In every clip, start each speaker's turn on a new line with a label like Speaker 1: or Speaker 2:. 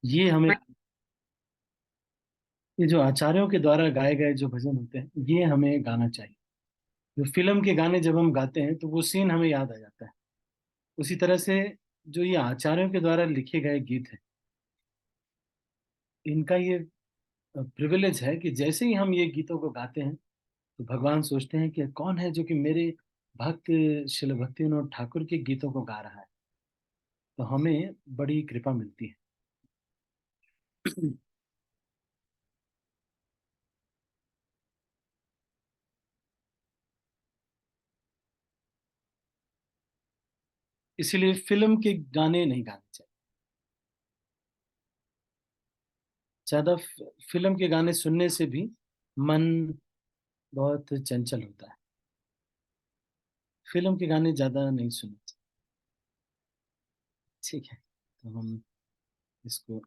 Speaker 1: ये हमें, ये जो आचार्यों के द्वारा गाए गए जो भजन होते हैं ये हमें गाना चाहिए। जो फिल्म के गाने जब हम गाते हैं तो वो सीन हमें याद आ जाता है। उसी तरह से जो ये आचार्यों के द्वारा लिखे गए गीत हैं, इनका ये प्रिविलेज है कि जैसे ही हम ये गीतों को गाते हैं तो भगवान सोचते हैं कि कौन है जो कि मेरे भक्त शिल भक्ति विनोद ठाकुर के गीतों को गा रहा है। तो हमें बड़ी कृपा मिलती है। इसीलिए फिल्म के गाने नहीं गाने चाहिए। ज्यादा फिल्म के गाने सुनने से भी मन बहुत चंचल होता है। फिल्म के गाने ज्यादा नहीं सुनने चाहिए। ठीक है, तो हम इसको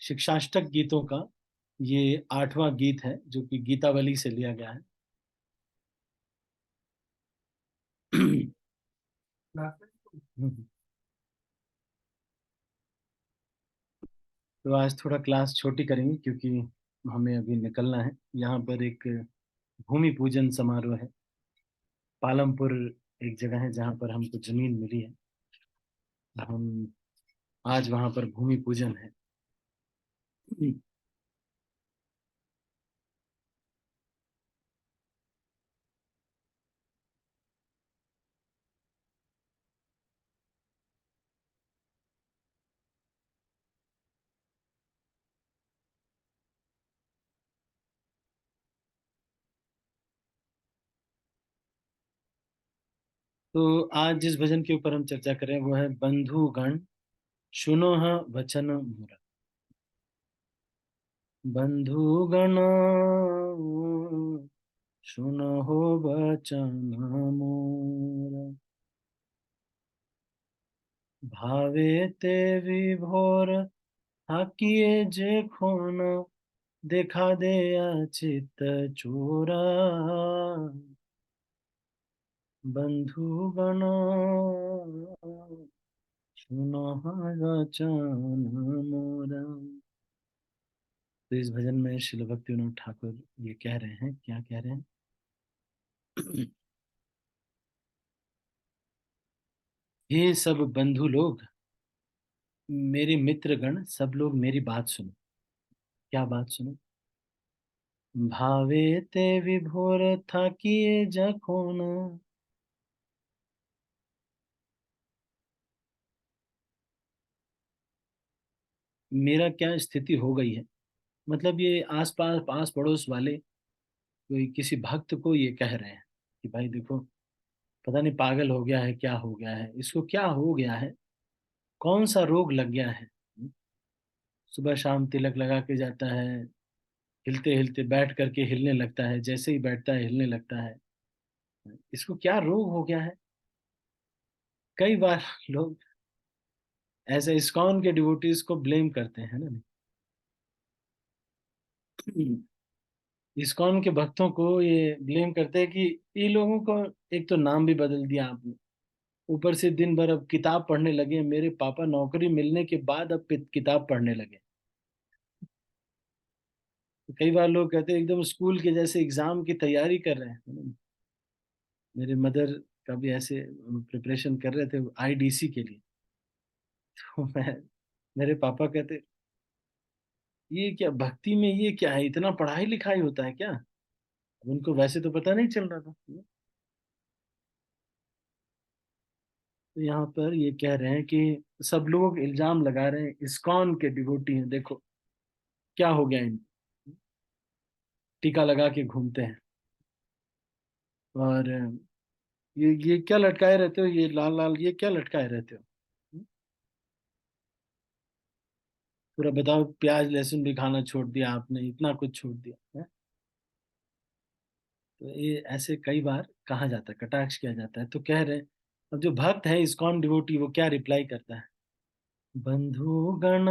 Speaker 1: शिक्षाष्टक गीतों का ये 8वां गीत है जो कि गीतावली से लिया गया है। तो आज थोड़ा क्लास छोटी करेंगे क्योंकि हमें अभी निकलना है। यहाँ पर एक भूमि पूजन समारोह है। पालमपुर एक जगह है जहाँ पर हमको जमीन मिली है। हम आज वहाँ पर भूमि पूजन है। तो आज जिस भजन के ऊपर हम चर्चा करें वो है बंधु गण सुनो ह वचन मोरा। बंधु गण सुनो हो वचन मोरा। भावे ते विभोर हाकिए जे खोन देखा दे चित चोरा। बंधु गण सुनो ह वचन मोरा। तो इस भजन में शिल भक्ति विनोद ठाकुर ये कह रहे हैं, क्या कह रहे हैं? हे सब बंधु लोग, मेरे मित्रगण, सब लोग मेरी बात सुनो। क्या बात सुनो? भावे ते विभोर था किए जखोन। मेरा क्या स्थिति हो गई है, मतलब ये आसपास पास पड़ोस वाले कोई किसी भक्त को ये कह रहे हैं कि भाई देखो, पता नहीं पागल हो गया है, क्या हो गया है, इसको क्या हो गया है, कौन सा रोग लग गया है। सुबह शाम तिलक लगा के जाता है, हिलते हिलते बैठ करके हिलने लगता है, जैसे ही बैठता है हिलने लगता है। इसको क्या रोग हो गया है। कई बार लोग ऐसे इस्कॉन के डिवोटीज को ब्लेम करते हैं ना। इस्कॉन के भक्तों को ये ब्लेम करते हैं कि ये लोगों को एक तो नाम भी बदल दिया आपने, ऊपर से दिन भर अब किताब पढ़ने लगे। मेरे पापा नौकरी मिलने के बाद अब किताब पढ़ने लगे। तो कई बार लोग कहते हैं एकदम स्कूल के जैसे एग्जाम की तैयारी कर रहे हैं। मेरे मदर का भी ऐसे प्रिपरेशन कर रहे थे आईडीसी के लिए। तो मैं, मेरे पापा कहते ये क्या भक्ति में, ये क्या है, इतना पढ़ाई लिखाई होता है क्या। उनको वैसे तो पता नहीं चल रहा था। तो यहाँ पर ये कह रहे हैं कि सब लोग इल्जाम लगा रहे हैं, इस्कॉन के डिवोटी हैं, देखो क्या हो गया इनको, टीका लगा के घूमते हैं। और ये क्या लटकाए रहते हो, ये लाल लाल ये क्या लटकाए रहते हो। पूरा बताओ, प्याज लहसुन भी खाना छोड़ दिया आपने, इतना कुछ छोड़ दिया है। तो ये ऐसे कई बार कहा जाता है, कटाक्ष किया जाता है। तो कह रहे हैं, अब जो भक्त है इस्कॉन डिवोटी वो क्या रिप्लाई करता है। बंधु गण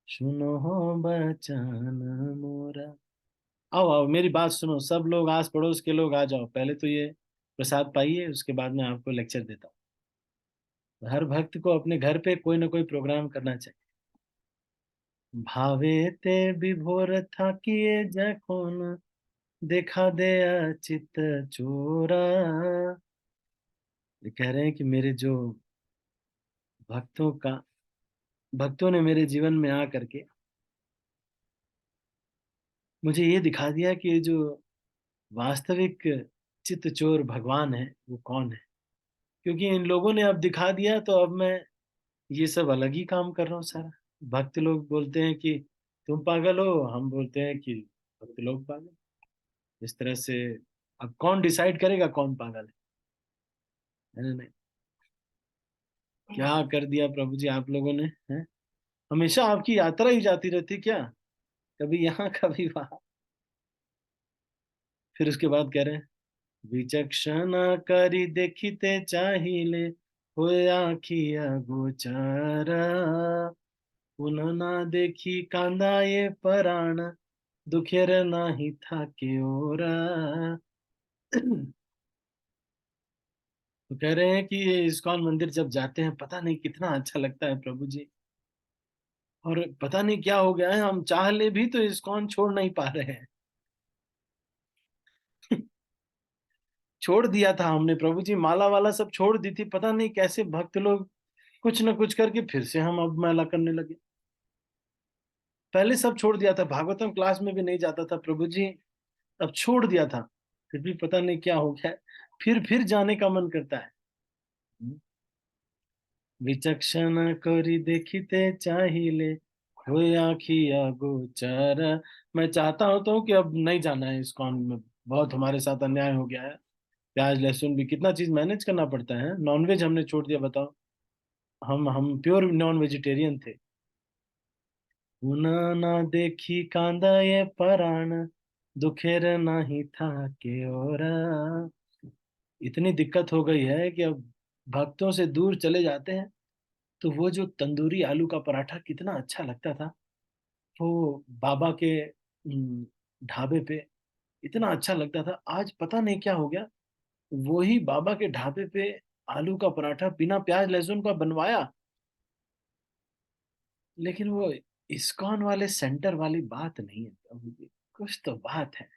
Speaker 1: सुनो हो बचन मोरा। आओ आओ मेरी बात सुनो, सब लोग आस पड़ोस के लोग आ जाओ, पहले तो ये प्रसाद पाइए, उसके बाद मैं आपको लेक्चर देता हूँ। हर भक्त को अपने घर पे कोई ना कोई प्रोग्राम करना चाहिए। भावे ते विभोर था किए जखो न देखा दे चित चोरा। ये कह रहे हैं कि मेरे जो भक्तों का भक्तों ने मेरे जीवन में आ करके मुझे ये दिखा दिया कि ये जो वास्तविक चित्त चोर भगवान है वो कौन है। क्योंकि इन लोगों ने अब दिखा दिया तो अब मैं ये सब अलग ही काम कर रहा हूँ सारा। भक्त लोग बोलते हैं कि तुम पागल हो, हम बोलते हैं कि भक्त लोग पागल। इस तरह से अब कौन डिसाइड करेगा कौन पागल है ना? नहीं, क्या कर दिया प्रभु जी आप लोगों ने, हैं? हमेशा आपकी यात्रा ही जाती रहती क्या, कभी यहाँ कभी वहां। फिर उसके बाद कह रहे हैं, विचक्षणा करी देखिते चाहिले होय आखिया गोचारा। पुनः ना देखी कांदा ये पराण दुखेर नाही था के ओरा। तो कह रहे हैं कि ये इस्कॉन मंदिर जब जाते हैं पता नहीं कितना अच्छा लगता है प्रभु जी। और पता नहीं क्या हो गया है, हम चाह ले भी तो इस्कॉन छोड़ नहीं पा रहे हैं। छोड़ दिया था हमने प्रभु जी, माला वाला सब छोड़ दी थी, पता नहीं कैसे भक्त लोग कुछ न कुछ करके फिर से हम अब माला करने लगे। पहले सब छोड़ दिया था, भागवतम क्लास में भी नहीं जाता था प्रभु जी, अब छोड़ दिया था। फिर भी पता नहीं क्या हो गया है, फिर जाने का मन करता है। विचक्षण करी देखिते चाहिले होय आखिया गोचर। मैं चाहता हूँ तो कि अब नहीं जाना है इस्कॉन में, बहुत हमारे साथ अन्याय हो गया है। प्याज लहसुन भी कितना चीज मैनेज करना पड़ता है, नॉनवेज हमने छोड़ दिया बताओ। हम प्योर नॉन वेजिटेरियन थे। उना ना देखी कांदा ये पराण दुखेर नहीं था के ओरा। इतनी दिक्कत हो गई है कि अब भक्तों से दूर चले जाते हैं तो वो जो तंदूरी आलू का पराठा कितना अच्छा लगता था, वो बाबा के ढाबे पे इतना अच्छा लगता था, आज पता नहीं क्या हो गया। वही बाबा के ढाबे पे आलू का पराठा बिना प्याज लहसुन का बनवाया, लेकिन वो इस्कॉन वाले सेंटर वाली बात नहीं है प्रभु जी। कुछ तो बात है,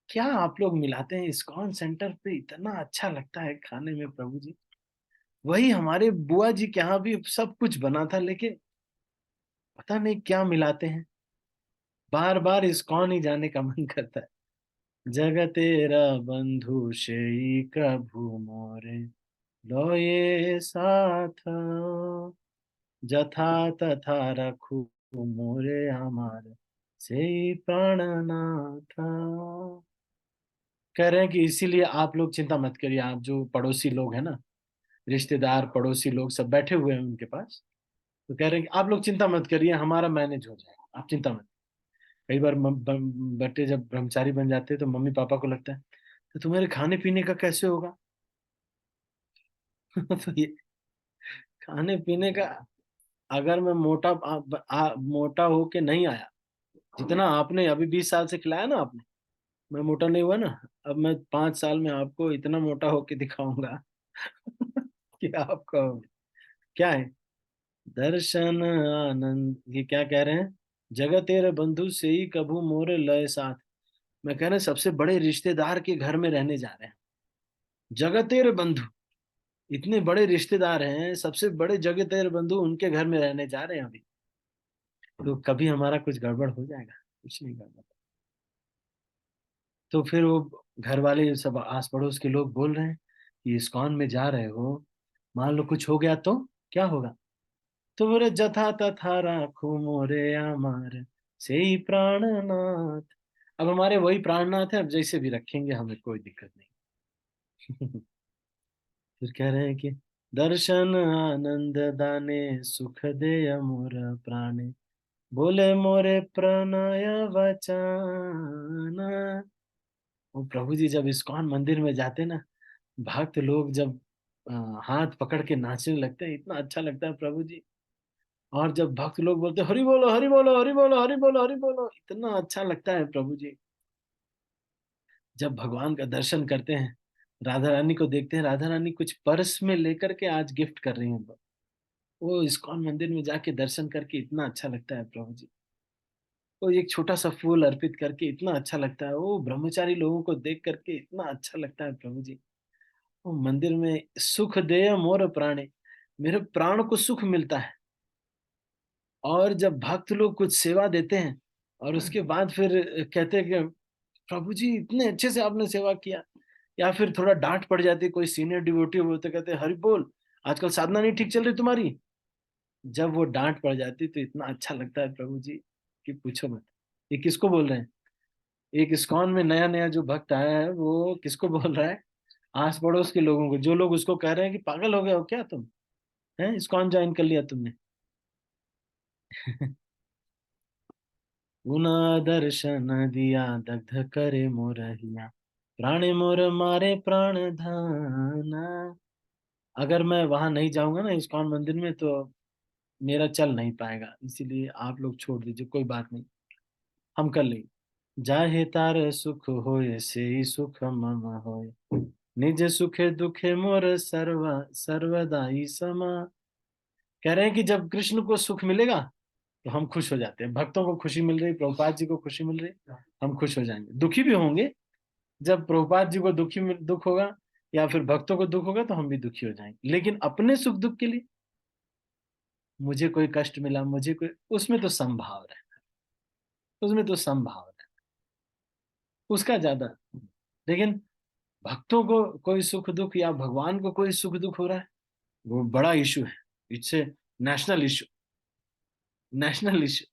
Speaker 1: क्या आप लोग मिलाते हैं इस्कॉन सेंटर पे, इतना अच्छा लगता है खाने में प्रभु जी। वही हमारे बुआ जी के यहाँ भी सब कुछ बना था, लेकिन पता नहीं क्या मिलाते हैं, बार बार इस्कॉन ही जाने का मन करता है। जगतेरा बंधु शेई प्रभु मोरे लोये साथ जथा तथा रखू मोरे हमारे से प्राणनाथ। कह रहे हैं कि इसीलिए आप लोग चिंता मत करिए, आप जो पड़ोसी लोग हैं ना, रिश्तेदार पड़ोसी लोग सब बैठे हुए हैं उनके पास, तो कह रहे हैं कि आप लोग चिंता मत करिए, हमारा मैनेज हो जाएगा, आप चिंता मत। कई बार बेटे जब ब्रह्मचारी बन जाते हैं तो मम्मी पापा को लगता है तो तुम्हारे खाने पीने का कैसे होगा। तो ये खाने पीने का, अगर मैं मोटा होके नहीं आया, जितना आपने अभी 20 साल से खिलाया ना आपने, मैं मोटा नहीं हुआ ना, अब मैं 5 साल में आपको इतना मोटा होके दिखाऊंगा कि आप कहोगे क्या है। दर्शन आनंद, ये क्या कह रहे हैं, जगत तेरे बंधु से ही कभू मोरे लय साथ। मैं कह रहे हैं सबसे बड़े रिश्तेदार के घर में रहने जा रहे हैं, जगत तेरे बंधु, इतने बड़े रिश्तेदार हैं, सबसे बड़े जगत तेरे बंधु उनके घर में रहने जा रहे हैं अभी। तो कभी हमारा कुछ गड़बड़ हो जाएगा, कुछ नहीं गड़बड़। तो फिर वो घर वाले सब आस पड़ोस के लोग बोल रहे हैं कि इस्कॉन में जा रहे हो, मान लो कुछ हो गया तो क्या होगा। तो बोले जथा तथा राखो मोरे अमार से ही प्राणनाथ। अब हमारे वही प्राणनाथ है, अब जैसे भी रखेंगे हमें कोई दिक्कत नहीं। फिर कह रहे हैं कि दर्शन आनंद दाने सुख दे मोर प्राणे बोले मोरे प्रणय वचन। वो प्रभु जी जब इस्कॉन मंदिर में जाते ना, भक्त लोग जब हाथ पकड़ के नाचने लगते हैं, इतना अच्छा लगता है प्रभु जी। और जब भक्त लोग बोलते हैं, हरि बोलो हरि बोलो हरि बोलो हरि बोलो हरि बोलो, इतना अच्छा लगता है प्रभु जी। जब भगवान का दर्शन करते हैं राधा रानी को देखते हैं, राधा रानी कुछ पर्स में लेकर के आज गिफ्ट कर रही हैं। वो इस्कॉन मंदिर में जाके दर्शन करके इतना अच्छा लगता है प्रभु जी। वो एक छोटा सा फूल अर्पित करके इतना अच्छा लगता है, वो ब्रह्मचारी लोगों को देख करके इतना अच्छा लगता है प्रभु जी। वो मंदिर में सुख दे मोर प्राणे, मेरे प्राण को सुख मिलता है। और जब भक्त लोग कुछ सेवा देते हैं और उसके बाद फिर कहते हैं कि प्रभु जी इतने अच्छे से आपने सेवा किया, या फिर थोड़ा डांट पड़ जाती है, कोई सीनियर डिवोटी हो तो कहते हैं हरि बोल, आजकल साधना नहीं ठीक चल रही तुम्हारी। जब वो डांट पड़ जाती तो इतना अच्छा लगता है प्रभु जी कि पूछो मत। ये किसको बोल रहे हैं? एक इस्कॉन में नया नया जो भक्त आया है वो किसको बोल रहा है? आस पड़ोस के लोगों को, जो लोग उसको कह रहे हैं कि पागल हो गए हो क्या तुम, हैं इस्कॉन ज्वाइन कर लिया तुमने। उना दर्शन दिया दग्ध करे मोरहिया, प्राणे मोर मारे प्राण धाना। अगर मैं वहां नहीं जाऊंगा ना इस्कॉन मंदिर में तो मेरा चल नहीं पाएगा, इसीलिए आप लोग छोड़ दीजिए, कोई बात नहीं, हम कर लेंगे। जाहे तार सुख होए से ही सुख मम होए, निज सुखे दुखे मोर सर्वदाई समा। कह रहे हैं कि जब कृष्ण को सुख मिलेगा तो हम खुश हो जाते हैं, भक्तों को खुशी मिल रही, प्रभुपाद जी को खुशी मिल रही, हम खुश हो जाएंगे। दुखी भी होंगे, जब प्रभुपाद जी को दुख होगा या फिर भक्तों को दुख होगा तो हम भी दुखी हो जाएंगे, लेकिन अपने सुख दुख के लिए मुझे कोई कष्ट मिला, मुझे कोई, उसमें तो संभाव है, उसमें तो संभाव है उसका ज्यादा। लेकिन भक्तों को कोई सुख दुख या भगवान को कोई सुख दुख हो रहा है, वो बड़ा इशू है। It's a national issue, national issue.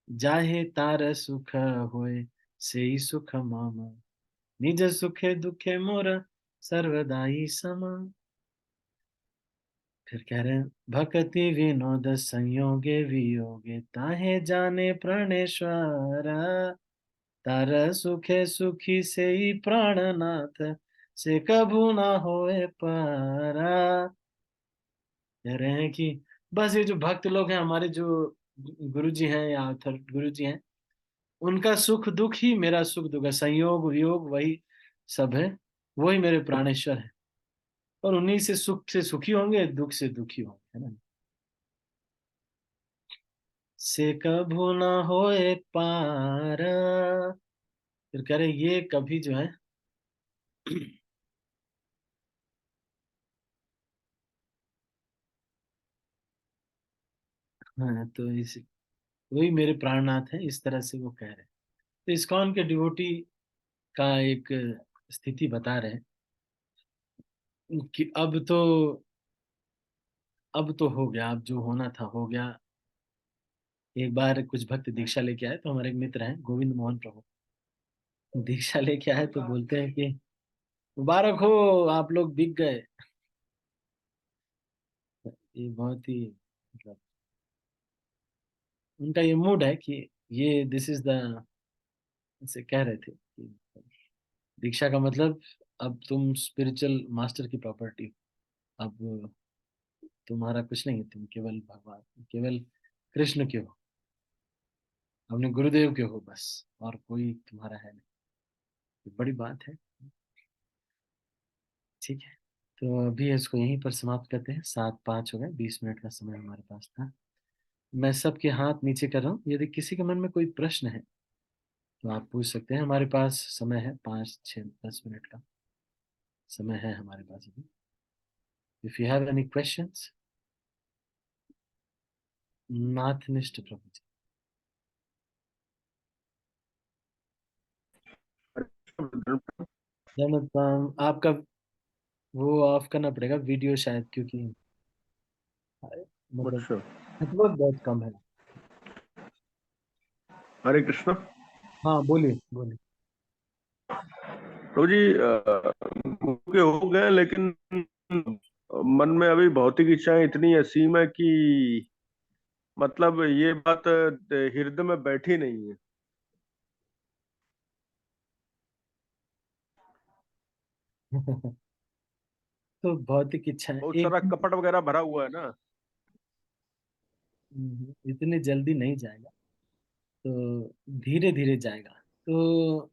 Speaker 1: जाहे तार सुख होए से ही सुख मामा, निज सुखे दुखे मोर सर्वदाई समा। फिर कह रहे हैं भक्ति विनोद संयोगे वियोगे, ताहे जाने प्राणेश्वरा, तार सुखे सुखी से ही प्राणनाथ, से कभू ना होए पारा। कह रहे हैं कि बस ये जो भक्त लोग हैं हमारे, जो गुरु जी हैं या गुरु जी हैं, उनका सुख दुख ही मेरा सुख दुख है, संयोग वियोग वही सब है, वही मेरे प्राणेश्वर है। और उन्हीं से सुखी होंगे, दुख से दुखी होंगे, है ना। से कभू ना होए पारा। फिर कह रहे ये कभी जो है हाँ, तो इस वही मेरे प्राणनाथ है, इस तरह से वो कह रहे हैं। तो इस्कॉन के डिवोटी का एक स्थिति बता रहे हैं कि अब तो हो गया, अब जो होना था हो गया। एक बार कुछ भक्त दीक्षा लेके आए, तो हमारे एक मित्र हैं गोविंद मोहन प्रभु, दीक्षा लेके आए तो बोलते हैं कि मुबारक हो, आप लोग बिक गए। ये बहुत ही मतलब उनका ये मूड है कि ये दिस इज द, से कह रहे थे कि दीक्षा का मतलब अब तुम स्पिरिचुअल मास्टर की प्रॉपर्टी हो, अब तुम्हारा कुछ नहीं है, तुम केवल भगवान, केवल कृष्ण के हो, अपने गुरुदेव के हो बस, और कोई तुम्हारा है नहीं। ये बड़ी बात है। ठीक है, तो अभी इसको यहीं पर समाप्त करते हैं, 7:05 हो गए, 20 मिनट का समय हमारे पास था। मैं सबके हाथ नीचे कर रहा हूँ, यदि किसी के मन में कोई प्रश्न है तो आप पूछ सकते हैं, हमारे पास समय है 5 6 10 मिनट का समय है हमारे पास अभी। If you have any questions. Nathnishtha Prabhu ji. जन्नत आपका वो ऑफ करना पड़ेगा वीडियो शायद, क्योंकि मतलब
Speaker 2: अच्छा।
Speaker 1: नेटवर्क बहुत कम है।
Speaker 2: हरे कृष्णा।
Speaker 1: हाँ बोलिए बोलिए।
Speaker 2: तो जी के हो गए, लेकिन मन में अभी भौतिक इच्छाएं इतनी असीम है कि मतलब ये बात हृदय में बैठी नहीं है।
Speaker 1: तो भौतिक इच्छा है
Speaker 2: बहुत
Speaker 1: एक
Speaker 2: सारा
Speaker 1: दिन,
Speaker 2: कपट वगैरह भरा हुआ है ना।
Speaker 1: इतनी जल्दी नहीं जाएगा, तो धीरे धीरे जाएगा। तो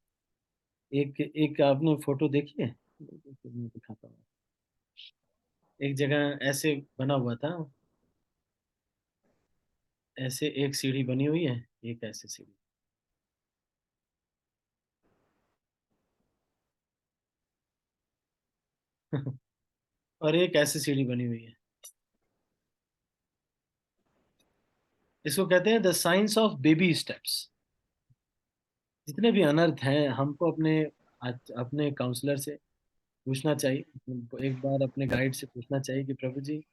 Speaker 1: एक एक आपने फोटो देखी है? मैं दिखाता हूँ। एक जगह ऐसे बना हुआ था, ऐसे एक सीढ़ी बनी हुई है, एक ऐसे सीढ़ी। और एक ऐसी सीढ़ी बनी हुई है। इसको कहते हैं the science of baby steps. जितने भी अनर्थ हैं, हमको अपने अपने काउंसलर से पूछना चाहिए, एक बार अपने गाइड से पूछना चाहिए कि प्रभु जी,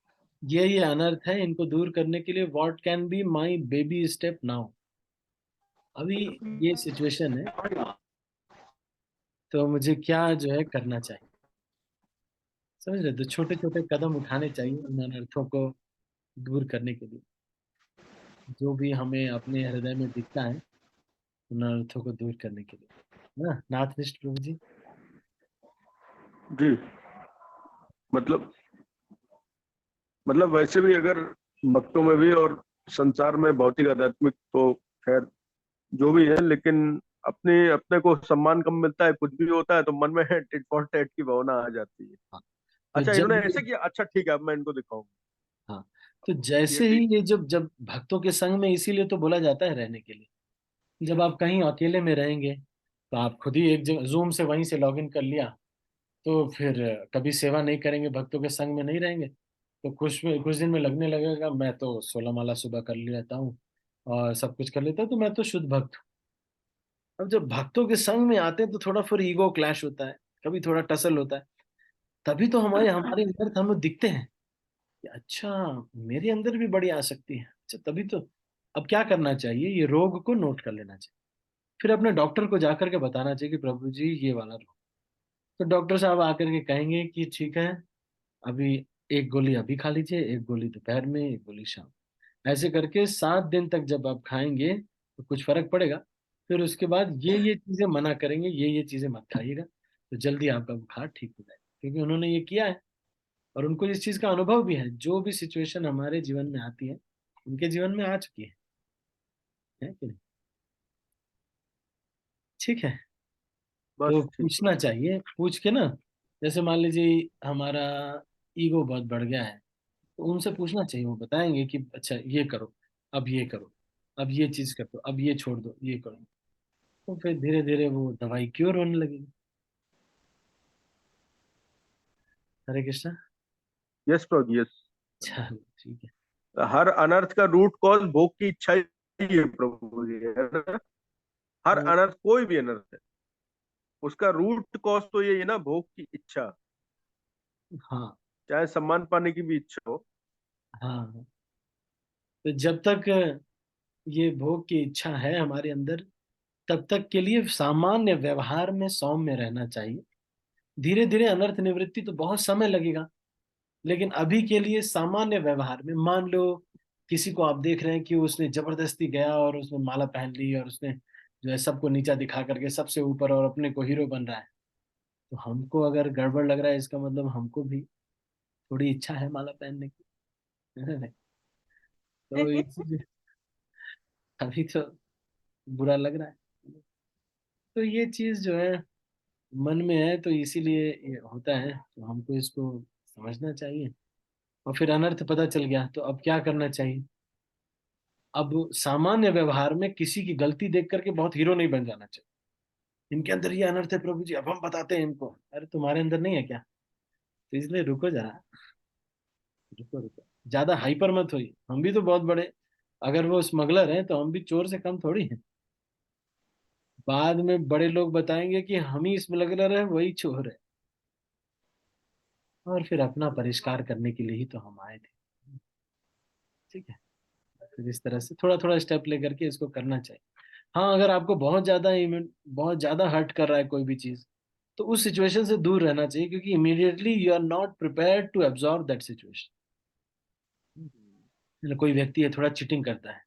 Speaker 1: ये अनर्थ है, इनको दूर करने के लिए what can be my baby step now. अभी ये सिचुएशन है, तो मुझे क्या जो है करना चाहिए। समझ रहे? तो छोटे छोटे कदम उठाने चाहिए इन अनर्थों को दूर करने के लिए। जो भी हमें अपने हृदय में दिखता है, उन अनर्थों को दूर करने के लिए, ना नाथनिष्ठ प्रभु जी।
Speaker 2: जी। मतलब वैसे भी अगर भक्तों में भी और संसार में भौतिक आध्यात्मिक तो खैर जो भी है, लेकिन अपने अपने को सम्मान कम मिलता है, कुछ भी होता है तो मन में टिट फॉर टैट की भावना आ जाती है।
Speaker 1: हाँ। तो
Speaker 2: अच्छा,
Speaker 1: जब
Speaker 2: इन्होंने
Speaker 1: ये
Speaker 2: ऐसे किया, अच्छा ठीक है, अब मैं इनको दिखाऊंगा।
Speaker 1: हाँ, तो
Speaker 2: ये
Speaker 1: जैसे ही
Speaker 2: ठीक।
Speaker 1: ये जब जब भक्तों के संग में, इसीलिए तो बोला जाता है रहने के लिए। जब आप कहीं अकेले में रहेंगे, तो आप खुद ही एक जगह जूम से वहीं से लॉगिन कर लिया, तो फिर कभी सेवा नहीं करेंगे, भक्तों के संग में नहीं रहेंगे, तो कुछ दिन में लगने लगेगा मैं तो 16 माला सुबह कर लेता हूँ और सब कुछ कर लेता हूँ, तो मैं तो शुद्ध भक्त हूँ। अब जब भक्तों के संग में आते हैं तो थोड़ा फिर ईगो क्लैश होता है, कभी थोड़ा टसल होता है। तभी तो हमारे हमारे अंदर हमें दिखते हैं कि अच्छा, मेरे अंदर भी बड़ी आसक्ति है। अच्छा, तभी तो अब क्या करना चाहिए, ये रोग को नोट कर लेना चाहिए, फिर अपने डॉक्टर को जाकर के बताना चाहिए कि प्रभु जी ये वाला रोग। तो डॉक्टर साहब आकर के कहेंगे कि ठीक है, अभी एक गोली अभी खा लीजिए, एक गोली दोपहर में, एक गोली शाम। ऐसे करके 7 दिन तक जब आप खाएंगे तो कुछ फर्क पड़ेगा। फिर उसके बाद ये चीजें मना करेंगे, ये चीजें मत खाइएगा, तो जल्दी आपका बुखार ठीक हो जाएगा, क्योंकि उन्होंने ये किया है और उनको इस चीज का अनुभव भी है। जो भी सिचुएशन हमारे जीवन में आती है, उनके जीवन में आ चुकी है कि नहीं? ठीक है। तो
Speaker 2: बस ठीक है।
Speaker 1: पूछना चाहिए, पूछ के ना, जैसे मान लीजिए हमारा ईगो बहुत बढ़ गया है, तो उनसे पूछना चाहिए, वो बताएंगे कि अच्छा ये करो, अब ये करो, अब ये चीज कर दो, अब ये छोड़ दो, ये करो। तो फिर धीरे धीरे वो दवाई क्योर होने लगेगी। हरे कृष्णा।
Speaker 2: यस प्रभु, यस।
Speaker 1: चलो ठीक है।
Speaker 2: हर अनर्थ का रूट कॉज भोग की इच्छा ही है प्रभु जी, है ना? हर
Speaker 1: तो,
Speaker 2: अनर्थ, कोई भी अनर्थ है, उसका रूट कॉज तो यही है ना, भोग की इच्छा।
Speaker 1: हाँ
Speaker 2: चाहे सम्मान पाने की भी इच्छा हो।
Speaker 1: हाँ। तो जब तक ये भोग की इच्छा है हमारे अंदर, तब तक के लिए सामान्य व्यवहार में सौम्य रहना चाहिए। धीरे धीरे अनर्थ निवृत्ति तो बहुत समय लगेगा, लेकिन अभी के लिए सामान्य व्यवहार में, मान लो किसी को आप देख रहे हैं कि उसने जबरदस्ती गया और उसने माला पहन ली और उसने जो है सबको नीचा दिखा करके सबसे ऊपर और अपने को हीरो बन रहा है, तो हमको अगर गड़बड़ लग रहा है, इसका मतलब हमको भी थोड़ी इच्छा है माला पहनने की, है ना? तो इसीलिए अभी तो बुरा लग रहा है। तो ये चीज जो है मन में है, तो इसीलिए ये होता है, तो हमको इसको समझना चाहिए। और फिर अनर्थ पता चल गया, तो अब क्या करना चाहिए। अब सामान्य व्यवहार में किसी की गलती देख करके बहुत हीरो नहीं बन जाना चाहिए। इनके अंदर ये अनर्थ है प्रभु जी, अब हम बताते हैं इनको। अरे तुम्हारे अंदर नहीं है क्या? तो इसलिए रुको जरा, रुको रुको, ज्यादा हाइपर मत होइए। हम भी तो बहुत बड़े, अगर वो स्मगलर हैं तो हम भी चोर से कम थोड़ी हैं। बाद में बड़े लोग बताएंगे कि हम ही स्मगलर हैं, वही चोर है। और फिर अपना परिष्कार करने के लिए ही तो हम आए थे। ठीक है। फिर इस तरह से थोड़ा थोड़ा स्टेप लेकर के इसको करना चाहिए। हाँ, अगर आपको बहुत ज्यादा हर्ट कर रहा है कोई भी चीज, तो उस सिचुएशन से दूर रहना चाहिए, क्योंकि immediately you are not prepared to absorb that situation. कोई व्यक्ति है थोड़ा चीटिंग करता है,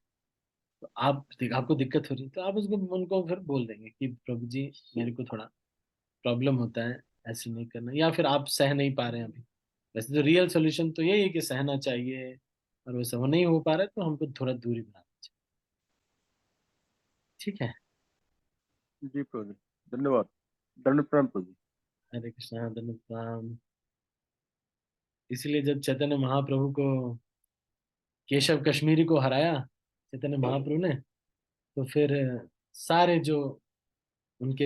Speaker 1: तो आपको दिक्कत हो रही है, तो आप उसको उनको फिर बोल देंगे कि प्रभु जी, मेरे को थोड़ा प्रॉब्लम होता है, ऐसे नहीं करना, या फिर आप सह नहीं पा रहे हैं अभी। वैसे तो रियल सोल्यूशन तो यही है कि सहना चाहिए, और वैसे वो नहीं हो पा रहा है तो हमको थोड़ा दूरी बनाना चाहिए। ठीक है।
Speaker 2: जी प्रभु जी, धन्यवाद। दंड प्रणाम प्रभु जी।
Speaker 1: हरे कृष्णा, दंड प्रणाम। इसलिए जब चैतन्य महाप्रभु को, केशव कश्मीरी को हराया चैतन्य महाप्रभु ने, तो फिर सारे जो उनके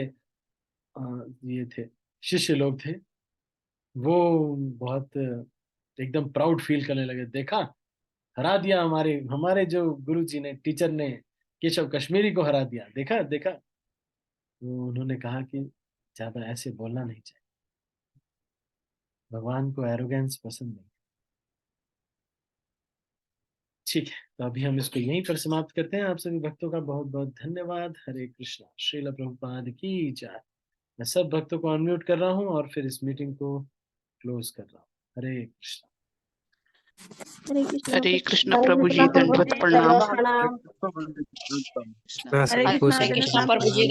Speaker 1: ये थे, शिष्य लोग थे, वो बहुत एकदम प्राउड फील करने लगे। देखा, हरा दिया, हमारे हमारे जो गुरु जी ने, टीचर ने केशव कश्मीरी को हरा दिया, देखा देखा। तो उन्होंने कहा कि ज्यादा ऐसे बोलना नहीं चाहिए, भगवान को एरोगेंस पसंद नहीं। ठीक है, तो अभी हम इसको यहीं पर समाप्त करते हैं। आप सभी भक्तों का बहुत बहुत धन्यवाद। हरे कृष्णा, श्रील प्रभुपाद की जय। मैं सब भक्तों को अनम्यूट कर रहा हूँ और फिर इस मीटिंग को क्लोज कर रहा हूँ। हरे कृष्णा।
Speaker 3: हरे कृष्णा
Speaker 4: हरे कृष्ण
Speaker 3: हरे
Speaker 4: प्रभु
Speaker 3: कृष्णा
Speaker 4: जी,
Speaker 3: प्रभु
Speaker 4: दंडवत
Speaker 3: जी,
Speaker 4: प्रणाम।
Speaker 3: दंडवत प्रणाम।
Speaker 2: प्रभु जी,
Speaker 3: हरे कृष्णा
Speaker 4: हरे
Speaker 3: हरे
Speaker 4: कृष्ण
Speaker 3: कृष्णा
Speaker 4: प्रभु जी।